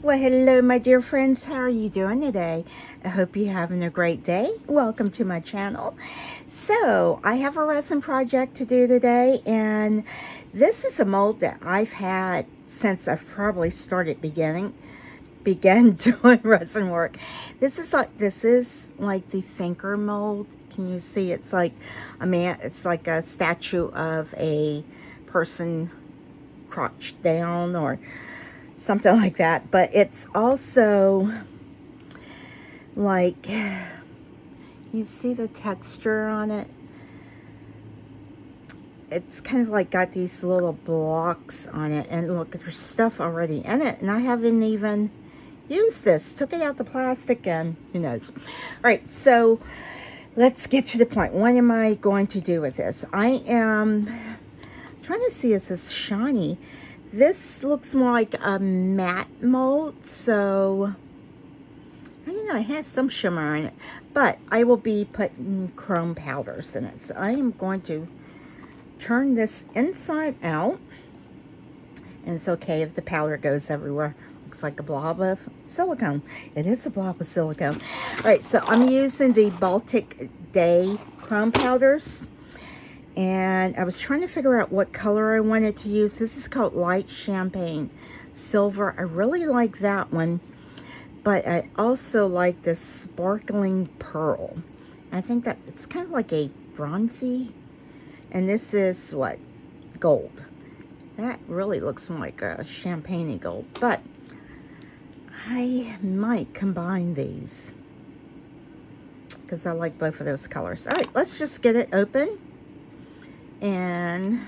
Well, hello, my dear friends. How are you doing today? I hope you're having a great day. Welcome to my channel. So, I have a resin project to do today, and this is a mold that I've had since I've probably began doing resin work. This is like the thinker mold. Can you see? It's like a man. It's like a statue of a person crouched down or something like that, but it's also like, you see the texture on it? It's kind of like got these little blocks on it, and look, there's stuff already in it, and I haven't even used this. Took it out the plastic, and who knows. All right, so let's get to the point. What am I going to do with this? I am trying to see, is this shiny? This looks more like a matte mold, so I don't know, it has some shimmer in it, but I will be putting chrome powders in it. So I am going to turn this inside out, and it's okay if the powder goes everywhere. Looks like a blob of silicone. It is a blob of silicone. All right, so I'm using the Baltic Day chrome powders. And I was trying to figure out what color I wanted to use. This is called Light Champagne Silver. I really like that one. But I also like this Sparkling Pearl. I think that it's kind of like a bronzy. And this is what? Gold. That really looks like a champagne-y gold. But I might combine these, because I like both of those colors. All right, let's just get it open and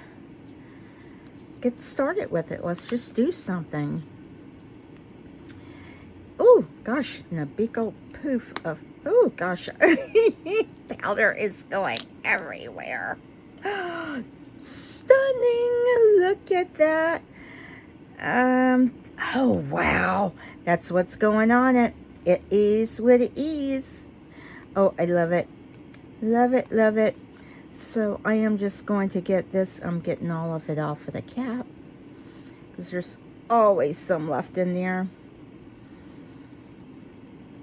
get started with it. Let's just do something. Oh gosh, and a big old poof of, oh gosh, powder is going everywhere. Stunning, look at that. Oh wow, that's what's going on it. It is what it is. Oh, I love it. Love it, love it. So I am just going to get this. I'm getting all of it off of the cap, because there's always some left in there.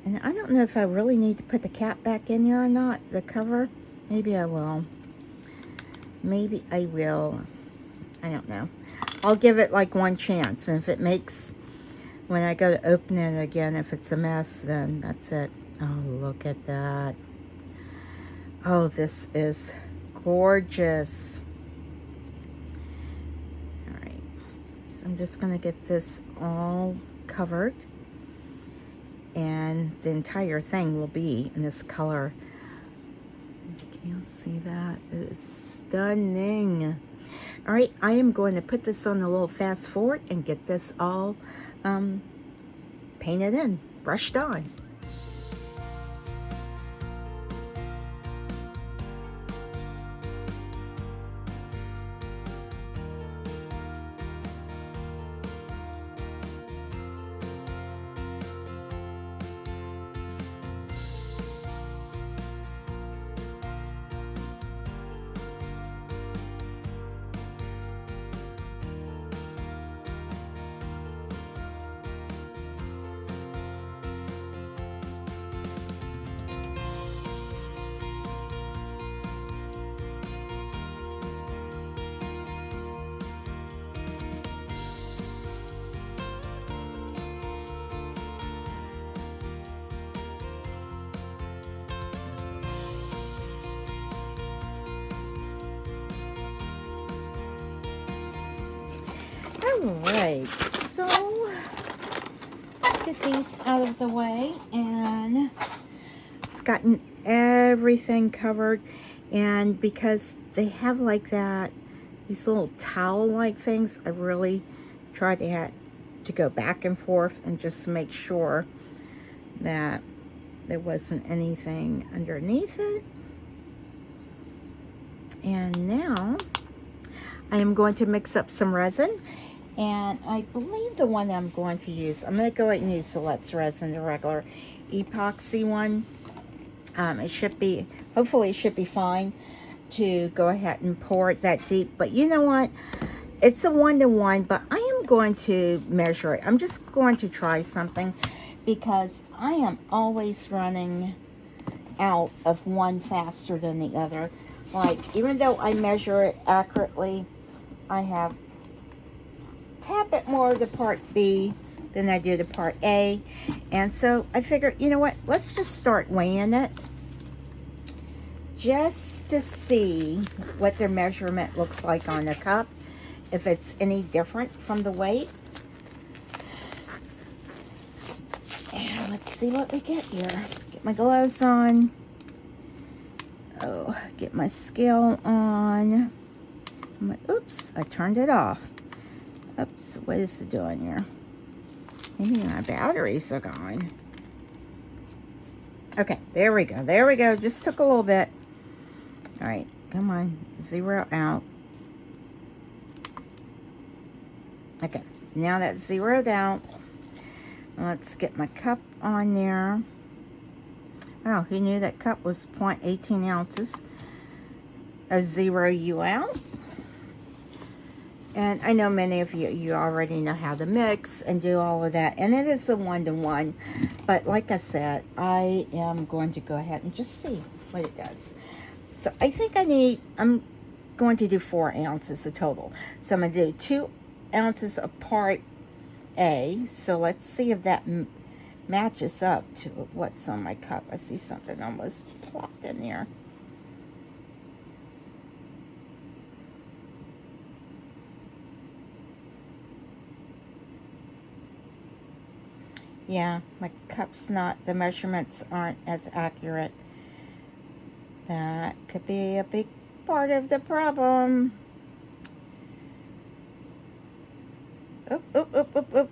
And I don't know if I really need to put the cap back in there or not, the cover. Maybe I will. Maybe I will. I don't know. I'll give it like one chance. And if it makes, when I go to open it again, if it's a mess, then that's it. Oh, look at that. Oh, this is gorgeous. All right, so I'm just going to get this all covered, and the entire thing will be in this color. Can you see that? It is stunning. All right, I am going to put this on a little fast forward and get this all painted in, brushed on. Alright, so let's get these out of the way, and I've gotten everything covered, and because they have like that, these little towel-like things, I really tried to go back and forth and just make sure that there wasn't anything underneath it. And now I am going to mix up some resin. And I believe the one I'm going to use, I'm going to go ahead and use the Let's Resin, the regular epoxy one. It should be, hopefully it should be fine to go ahead and pour it that deep. But you know what? It's a 1-to-1, but I am going to measure it. I'm just going to try something because I am always running out of one faster than the other. Like, even though I measure it accurately, I have a tad bit more of the part B than I do the part A. And so I figured, you know what, let's just start weighing it just to see what their measurement looks like on the cup, if it's any different from the weight. And let's see what we get here. Get my gloves on. Oh, get my scale on. Oops, I turned it off. Oops, what is it doing here? Maybe my batteries are gone. Okay, there we go. There we go. Just took a little bit. All right, come on. Zero out. Okay, now that's zeroed out. Let's get my cup on there. Oh, who knew that cup was 0.18 ounces? A zero you out. And I know many of you already know how to mix and do all of that. And it is a 1-to-1. But like I said, I am going to go ahead and just see what it does. So I think I'm going to do 4 ounces of total. So I'm going to do 2 ounces of part A. So let's see if that matches up to what's on my cup. I see something almost plopped in there. Yeah, my cup's not, the measurements aren't as accurate. That could be a big part of the problem. Oop, oop, oop, oop, oop.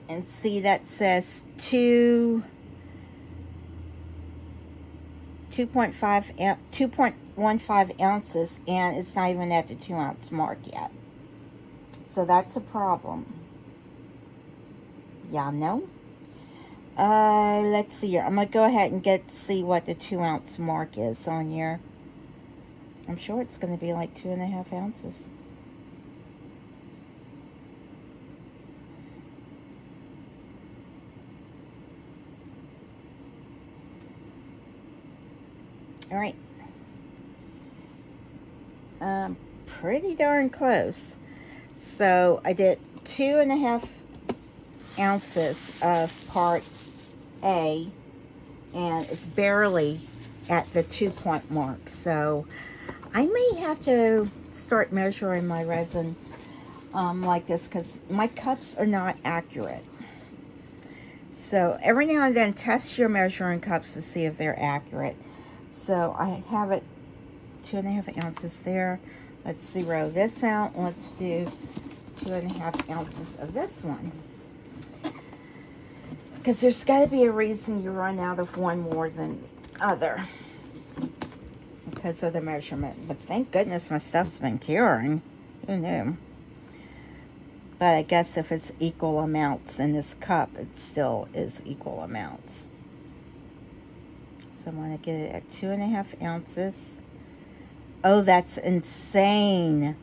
And see, that says 2.15 ounces, and it's not even at the 2 ounce mark yet. So that's a problem. Y'all know? Let's see here. I'm gonna go ahead and see what the 2 ounce mark is on here. I'm sure it's gonna be like 2.5 ounces. All right. Pretty darn close. So I did 2.5 ounces of part A, and it's barely at the 2 point mark. So I may have to start measuring my resin like this, because my cups are not accurate. So every now and then test your measuring cups to see if they're accurate. So I have it 2.5 ounces there. Let's zero this out. Let's do 2.5 ounces of this one. Because there's got to be a reason you run out of one more than the other because of the measurement. But thank goodness my stuff's been curing. Who knew? But I guess if it's equal amounts in this cup, it still is equal amounts. So I'm going to get it at 2.5 ounces. Oh, that's insane.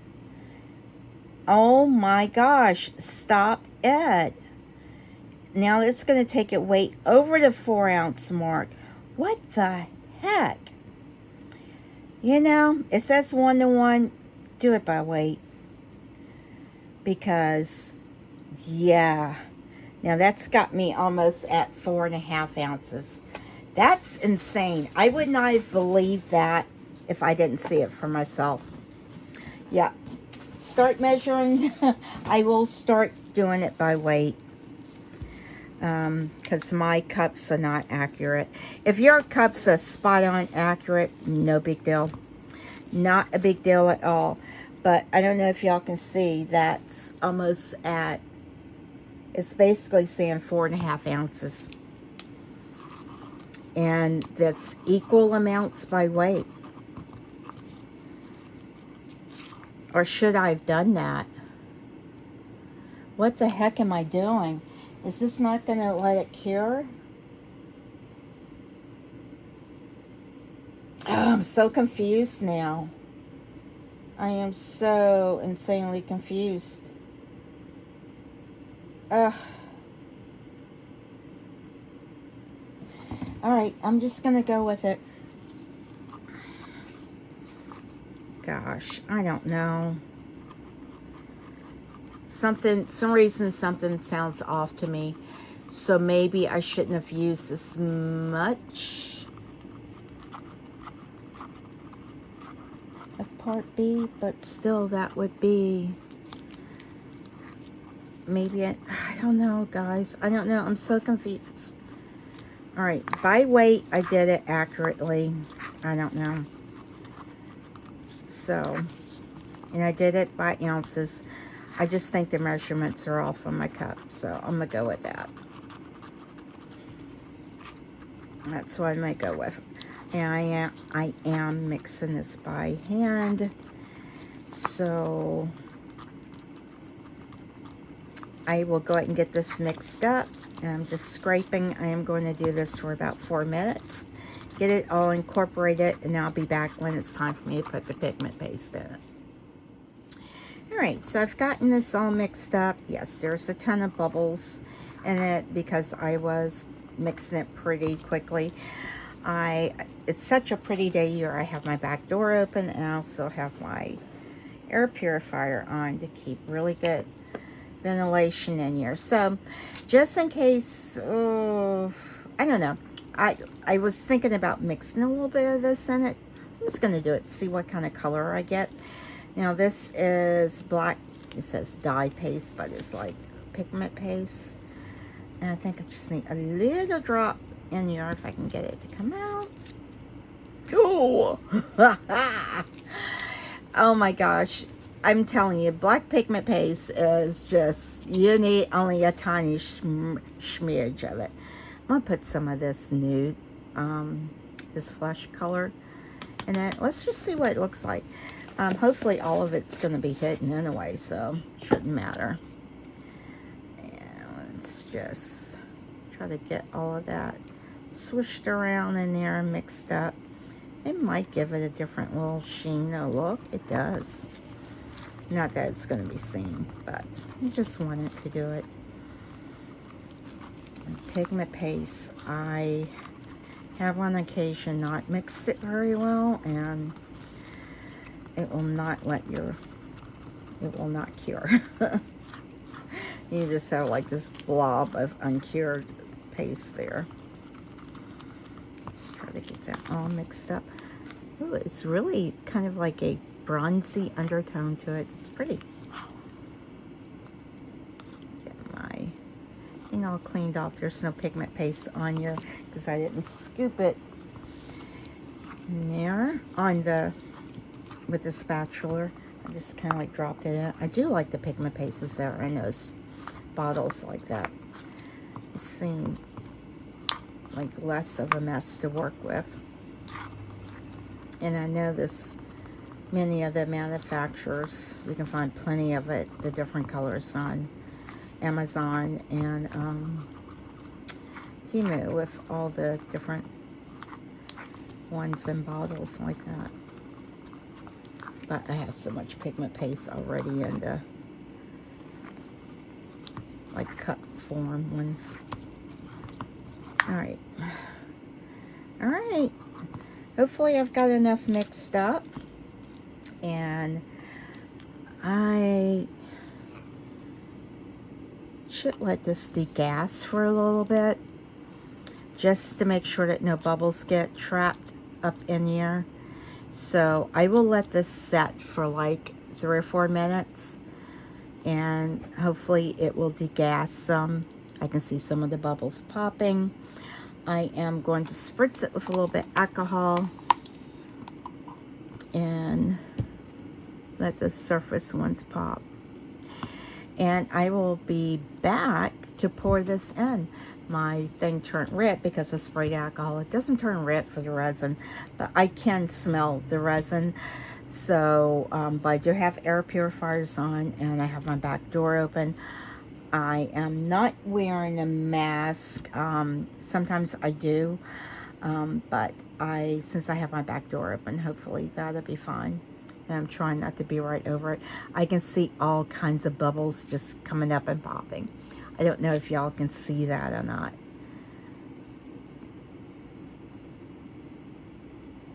Oh my gosh. Stop it. Now it's going to take it way over the 4 ounce mark. What the heck? You know, it says 1-to-1. Do it by weight. Because, yeah. Now that's got me almost at 4.5 ounces. That's insane. I would not have believed that if I didn't see it for myself. Yeah. Start measuring. I will start doing it by weight. Because my cups are not accurate. If your cups are spot on accurate, no big deal. Not a big deal at all. But I don't know if y'all can see, that's almost at, it's basically saying 4.5 ounces. And that's equal amounts by weight. Or should I have done that? What the heck am I doing? Is this not going to let it cure? Oh, I'm so confused now. I am so insanely confused. All right, I'm just gonna go with it. Gosh, I don't know. Some reason something sounds off to me. So maybe I shouldn't have used this much of part B, but still that would be maybe I don't know, guys. I don't know. I'm so confused. All right, by weight, I did it accurately. I don't know. So, and I did it by ounces. I just think the measurements are off on my cup, so I'm gonna go with that. That's what I might go with. And I am mixing this by hand. So I will go ahead and get this mixed up. And I'm just scraping. I am going to do this for about 4 minutes. Get it all incorporated, and I'll be back when it's time for me to put the pigment paste in it. Alright, so I've gotten this all mixed up. Yes, there's a ton of bubbles in it because I was mixing it pretty quickly. It's such a pretty day here. I have my back door open, and I also have my air purifier on to keep really good ventilation in here. So just in case, I don't know, I was thinking about mixing a little bit of this in it. I'm just going to do it, see what kind of color I get. Now this is black, it says dye paste, but it's like pigment paste. And I think I just need a little drop in here if I can get it to come out. Oh, oh my gosh. I'm telling you, black pigment paste is just, you need only a tiny smidge of it. I'm going to put some of this nude, this flesh color in it. Let's just see what it looks like. Hopefully all of it's going to be hidden anyway, so shouldn't matter. And let's just try to get all of that swished around in there and mixed up. It might give it a different little sheen or look. It does. Not that it's going to be seen, but I just wanted to do it. And pigment paste, I have on occasion not mixed it very well, and it will not let your, it will not cure. You just have like this blob of uncured paste there. Just try to get that all mixed up. Ooh, it's really kind of like a bronzy undertone to it. It's pretty. Get my thing all cleaned off. There's no pigment paste on here because I didn't scoop it in there on the with the spatula. I just kind of like dropped it in. I do like the pigment pastes that are in those bottles like that. It seems like less of a mess to work with. And I know this, many of the manufacturers, you can find plenty of it, the different colors on Amazon and Temu with all the different ones in bottles like that. But I have so much pigment paste already in the like cup form ones. Alright. Alright. Hopefully I've got enough mixed up. And I should let this degas for a little bit. Just to make sure that no bubbles get trapped up in here. So I will let this set for like 3 or 4 minutes. And hopefully it will degas some. I can see some of the bubbles popping. I am going to spritz it with a little bit of alcohol. And let the surface ones pop. And I will be back to pour this in. My thing turned red because I sprayed alcohol. It doesn't turn red for the resin, but I can smell the resin. So, but I do have air purifiers on, and I have my back door open. I am not wearing a mask. Sometimes I do, but since I have my back door open, hopefully that'll be fine. And I'm trying not to be right over it. I can see all kinds of bubbles just coming up and popping. I don't know if y'all can see that or not.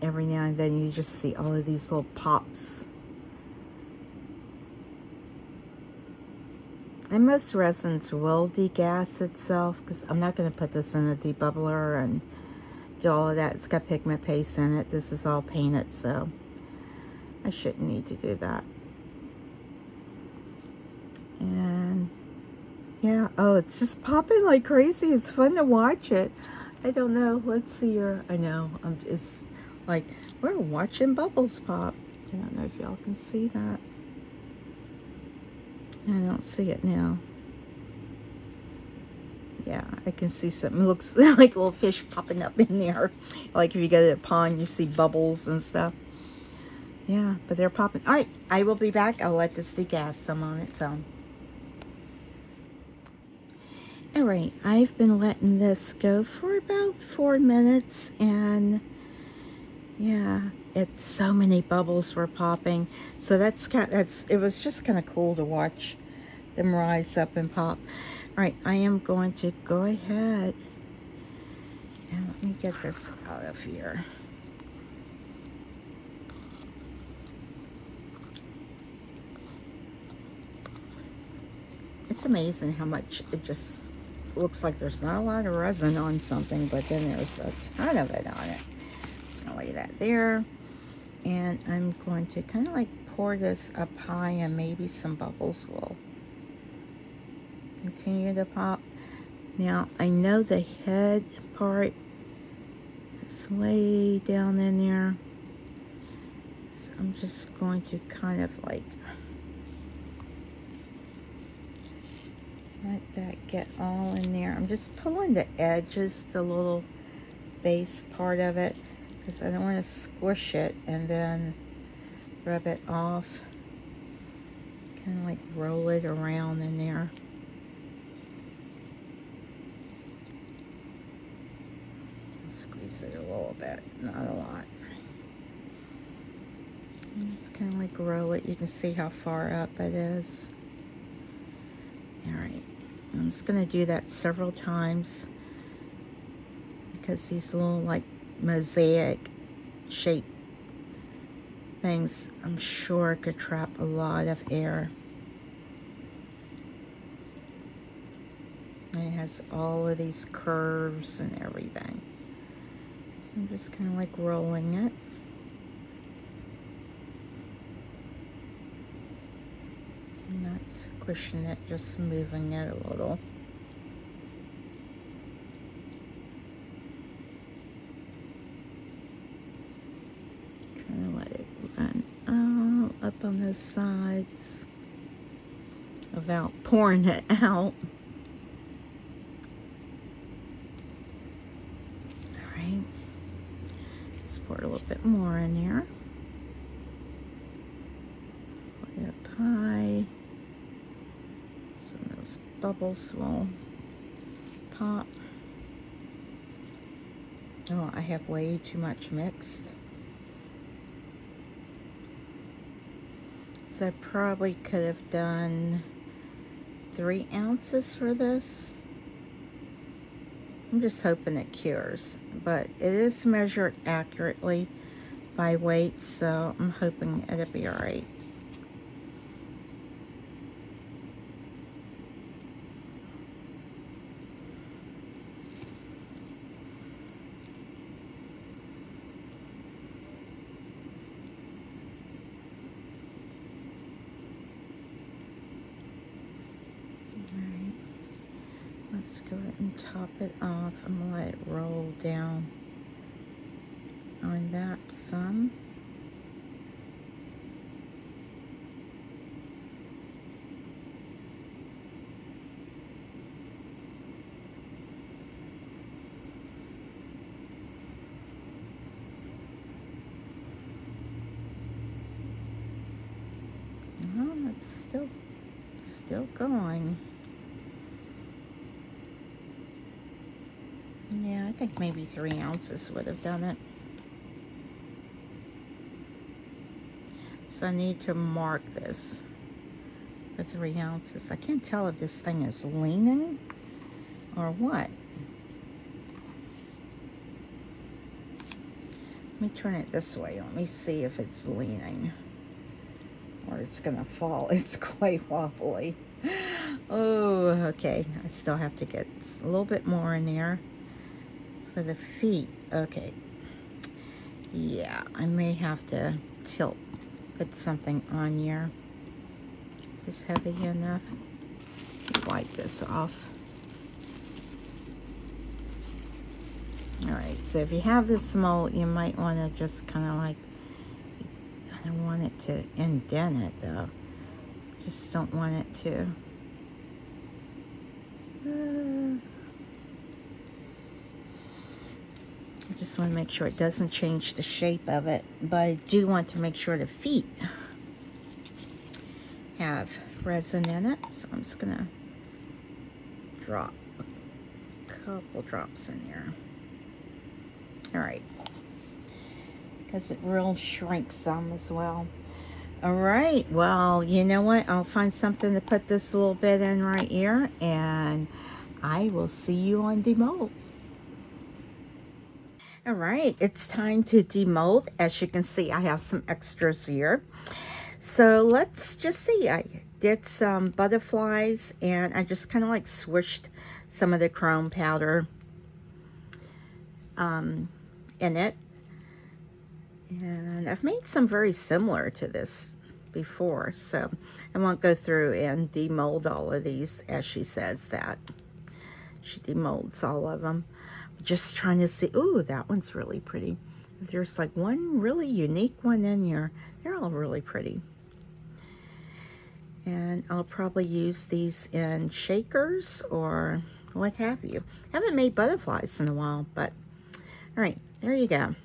Every now and then you just see all of these little pops. And most resins will degas itself, because I'm not going to put this in a debubbler and do all of that. It's got pigment paste in it. This is all painted, so I shouldn't need to do that. And yeah, oh, it's just popping like crazy. It's fun to watch it. I don't know. Let's see here. I know. It's like we're watching bubbles pop. I don't know if y'all can see that. I don't see it now. Yeah, I can see something. It looks like little fish popping up in there. Like if you go to a pond, you see bubbles and stuff. Yeah, but they're popping. All right, I will be back. I'll let this degas some on its own. All right, I've been letting this go for about 4 minutes, and yeah, it's so many bubbles were popping. So it was just kind of cool to watch them rise up and pop. All right, I am going to go ahead and let me get this out of here. It's amazing how much it just looks like there's not a lot of resin on something, but then there's a ton of it on it. Just gonna lay that there, and I'm going to kind of like pour this up high, and maybe some bubbles will continue to pop. Now I know the head part is way down in there, so I'm just going to kind of like let that get all in there. I'm just pulling the edges, the little base part of it, because I don't want to squish it and then rub it off. Kind of like roll it around in there. Squeeze it a little bit, not a lot. And just kind of like roll it. You can see how far up it is. All right, I'm just going to do that several times, because these little like mosaic shape things, I'm sure could trap a lot of air. And it has all of these curves and everything. So I'm just kind of like rolling it. Not squishing it, just moving it a little. Trying to let it run all up on those sides without pouring it out. All right, let's pour a little bit more in there. Pour it up high. Some of those bubbles will pop. Oh, I have way too much mixed. So I probably could have done 3 ounces for this. I'm just hoping it cures, but it is measured accurately by weight, so I'm hoping it'll be all right. Let's go ahead and top it off. I'm going to let it roll down on that some. Oh, it's still going. Yeah, I think maybe 3 ounces would have done it. So I need to mark this for 3 ounces. I can't tell if this thing is leaning or what. Let me turn it this way. Let me see if it's leaning or it's gonna fall. It's quite wobbly. Oh, okay. I still have to get a little bit more in there for the feet. Okay. Yeah, I may have to put something on here. Is this heavy enough? Wipe this off. All right, so if you have this mold, you might want to just kind of like, I don't want it to indent it though. Just don't want it to. I just want to make sure it doesn't change the shape of it, but I do want to make sure the feet have resin in it, so I'm just gonna drop a couple drops in there. All right, because it will shrink some as well. All right, well, you know what? I'll find something to put this little bit in right here, and I will see you on demold. All right, it's time to demold. As you can see, I have some extras here. So let's just see. I did some butterflies, and I just kind of like swished some of the chrome powder in it. And I've made some very similar to this before, so I won't go through and demold all of these, as she says that. She demolds all of them. Just trying to see. Ooh, that one's really pretty. If there's like one really unique one in here, they're all really pretty. And I'll probably use these in shakers or what have you. Haven't made butterflies in a while, but all right, there you go.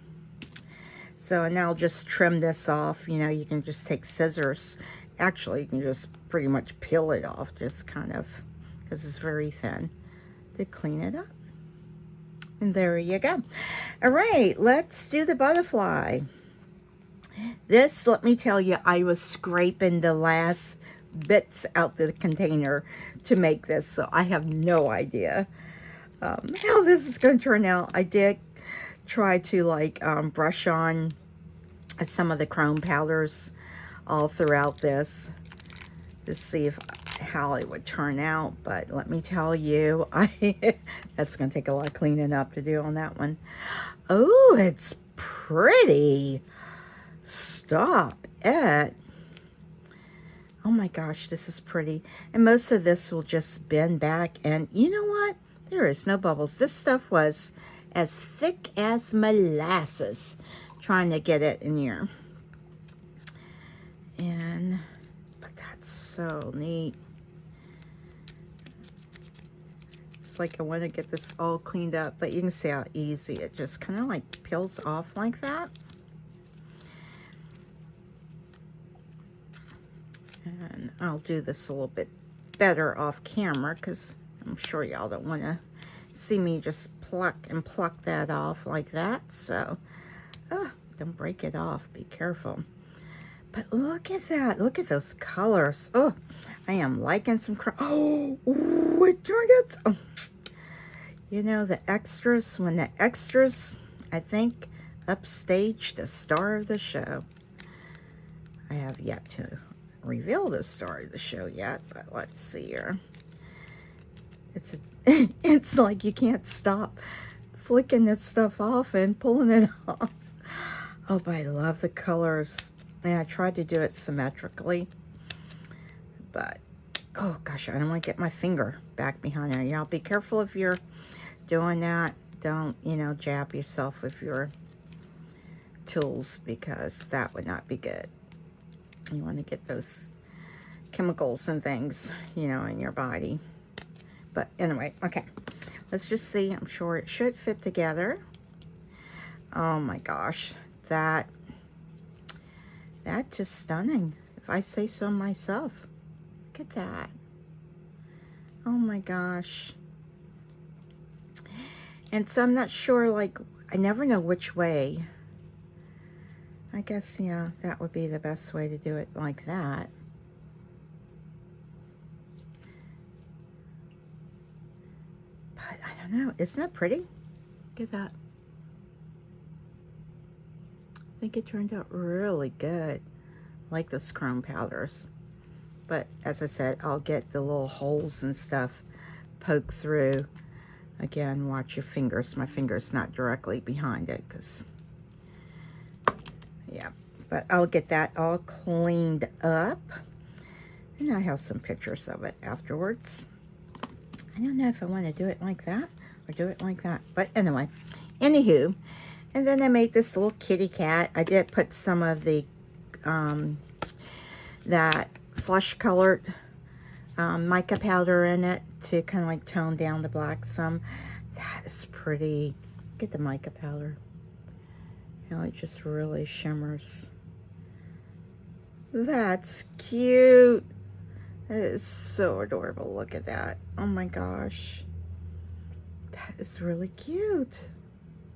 So now I'll just trim this off. You know, you can just take scissors. Actually, you can just pretty much peel it off, just kind of, because it's very thin, to clean it up. And there you go. All right, let's do the butterfly. This, let me tell you, I was scraping the last bits out the container to make this, so I have no idea how this is going to turn out. I did try to like brush on some of the chrome powders all throughout this to see how it would turn out, but let me tell you, that's going to take a lot of cleaning up to do on that one. Oh, it's pretty. Stop it. Oh my gosh, this is pretty. And most of this will just bend back, and you know what? There is no bubbles. This stuff was as thick as molasses trying to get it in here. But that's so neat. It's like I want to get this all cleaned up, but you can see how easy it just kind of like peels off like that. And I'll do this a little bit better off camera because I'm sure y'all don't want to see me just pluck that off like that. So, don't break it off. Be careful. But look at that. Look at those colors. Oh, I am liking some oh, it turned out. Oh. You know, the extras, when the extras, I think, upstage the star of the show. I have yet to reveal the star of the show yet, but let's see here. It's like you can't stop flicking this stuff off and pulling it off. Oh, but I love the colors. And I tried to do it symmetrically, but oh gosh, I don't want to get my finger back behind there. Y'all be careful if you're doing that. Don't, you know, jab yourself with your tools, because that would not be good. You want to get those chemicals and things, you know, in your body. But anyway, okay, let's just see. I'm sure it should fit together. Oh my gosh, that's just stunning, if I say so myself. Look at that. Oh my gosh. And so I'm not sure, like, I never know which way. I guess, yeah, that would be the best way to do it, like that. But I don't know. Isn't that pretty? Look at that. I think it turned out really good. I like those chrome powders. But as I said, I'll get the little holes and stuff poke through. Again, watch your fingers. My finger's not directly behind it because, yeah. But I'll get that all cleaned up. And I have some pictures of it afterwards. I don't know if I want to do it like that or do it like that. But anyway, anywho. And then I made this little kitty cat. I did put some of the, that flush colored mica powder in it to kind of like tone down the black some. That is pretty. Get the mica powder. You know, it just really shimmers. That's cute. That is so adorable. Look at that. Oh my gosh. That is really cute.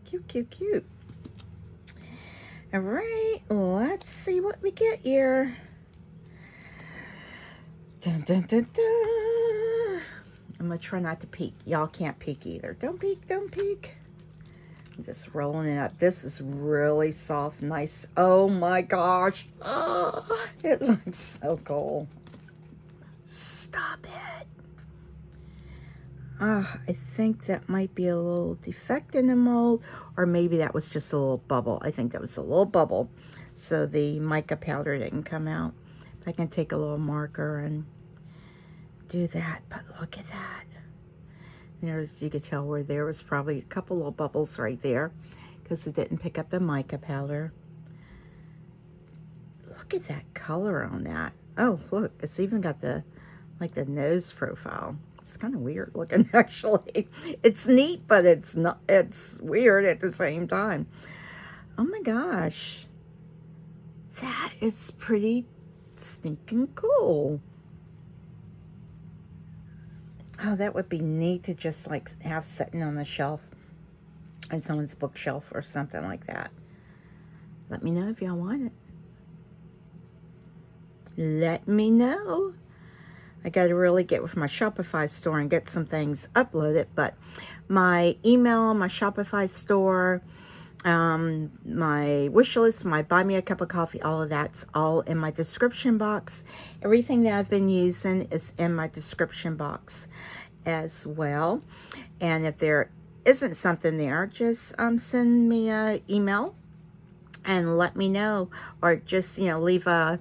Cute, cute, cute. All right, let's see what we get here. Dun, dun, dun, dun. I'm gonna try not to peek. Y'all can't peek either. Don't peek, don't peek. I'm just rolling it up. This is really soft, nice. Oh my gosh. Oh, it looks so cool. Stop it. I think that might be a little defect in the mold, or maybe that was just a little bubble. I think that was a little bubble. So the mica powder didn't come out. I can take a little marker and do that, but look at that. There's, you could tell where there was probably a couple little bubbles right there because it didn't pick up the mica powder. Look at that color on that. Oh, look, it's even got the, like the nose profile. It's kind of weird looking, actually. It's neat, but it's not, it's weird at the same time. Oh my gosh. That is pretty stinking cool. Oh, that would be neat to just like have sitting on the shelf in someone's bookshelf or something like that. Let me know if y'all want it. Let me know. I got to really get with my Shopify store and get some things uploaded, but my email, my Shopify store, my wish list, my buy me a cup of coffee, all of that's all in my description box. Everything that I've been using is in my description box as well. And if there isn't something there, just send me an email and let me know, or just, you know, leave a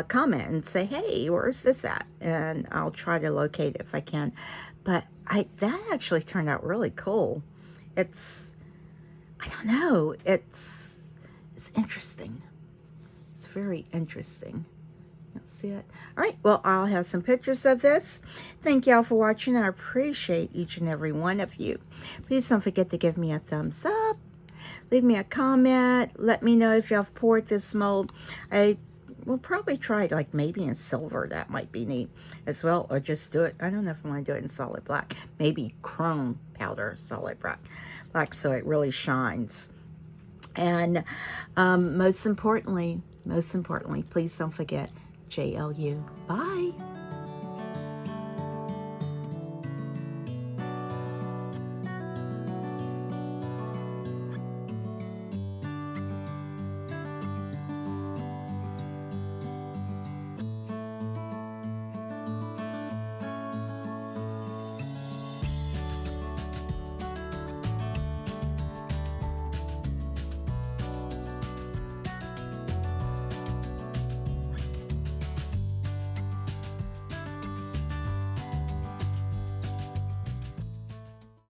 comment and say, hey, where's this at? And I'll try to locate it if I can. But that actually turned out really cool. It's, I don't know, it's interesting. It's very interesting. You'll see it. All right, well, I'll have some pictures of this. Thank y'all for watching. I appreciate each and every one of you. Please don't forget to give me a thumbs up. Leave me a comment. Let me know if y'all poured this mold. We'll probably try it like maybe in silver. That might be neat as well. Or just do it. I don't know if I want to do it in solid black. Maybe chrome powder solid black so it really shines. And most importantly, please don't forget JLU. Bye.